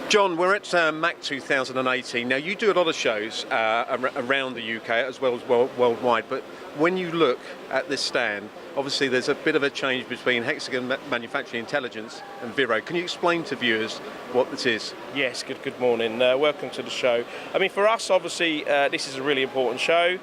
John, we're at MACH 2018. Now, you do a lot of shows around the UK as well as worldwide, but when you look at this stand, obviously there's a bit of a change between Hexagon Manufacturing Intelligence and Vero. Can you explain to viewers what this is? Yes, good morning. Welcome to the show. I mean, for us, obviously, this is a really important show.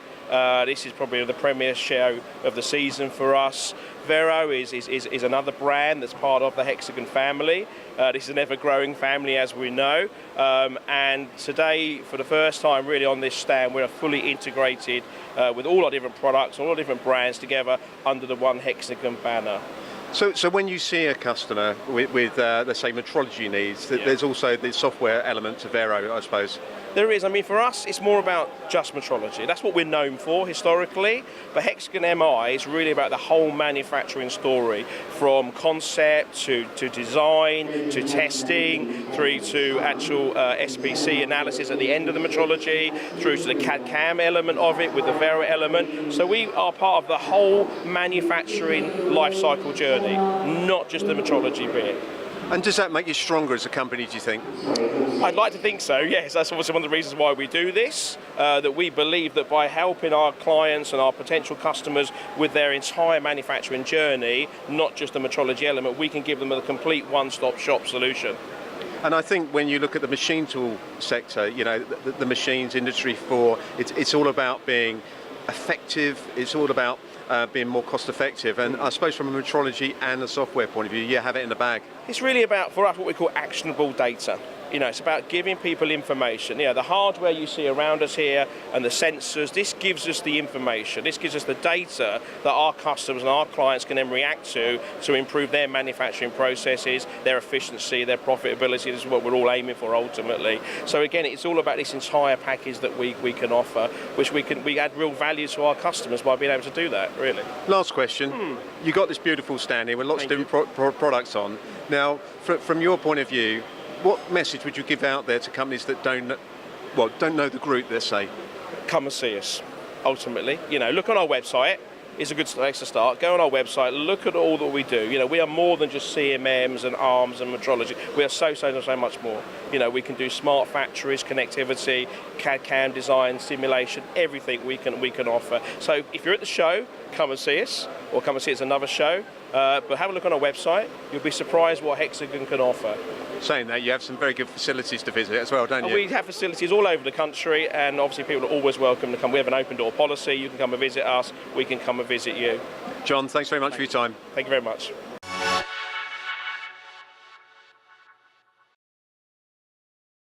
This is probably the premier show of the season for us. Vero is another brand that's part of the Hexagon family. This is an ever-growing family, as we know. And today, for the first time really on this stand, we're fully integrated with all our different products, all our different brands together under the one Hexagon banner. So when you see a customer with let's say, metrology needs, there's also the software element to Vero, I suppose. There is. I mean, for us, it's more about just metrology. That's what we're known for historically. But Hexagon MI is really about the whole manufacturing story, from concept to design, to testing, through to actual SPC analysis at the end of the metrology, through to the CAD/CAM element of it with the Vero element. So we are part of the whole manufacturing lifecycle journey, not just the metrology bit. And does that make you stronger as a company, do you think? I'd like to think so, yes. That's obviously one of the reasons why we do this, that we believe that by helping our clients and our potential customers with their entire manufacturing journey, not just the metrology element, we can give them a complete one-stop shop solution. And I think when you look at the machine tool sector, you know, the machines industry it's all about being effective, it's all about being more cost effective, and I suppose from a metrology and a software point of view, you have it in the bag. It's really about, for us, what we call actionable data. You know, it's about giving people information. You know, the hardware you see around us here and the sensors, this gives us the information. This gives us the data that our customers and our clients can then react to improve their manufacturing processes, their efficiency, their profitability. This is what we're all aiming for ultimately. So again, it's all about this entire package that we can offer, which we add real value to our customers by being able to do that, really. Last question. You got this beautiful stand here with lots of different products on. Now, from your point of view, what message would you give out there to companies that don't know the group, let's say? Come and see us, ultimately. You know, look on our website. It's a good place to start. Go on our website, look at all that we do. You know, we are more than just CMMs and arms and metrology. We are so much more. You know, we can do smart factories, connectivity, CAD/CAM design, simulation, everything we can offer. So if you're at the show, come and see us, or come and see us at another show. But have a look on our website. You'll be surprised what Hexagon can offer. Saying that, you have some very good facilities to visit as well, don't you? We have facilities all over the country, and obviously people are always welcome to come. We have an open door policy. You can come and visit us. We can come and visit you. John, thanks very much for your time. Thank you very much.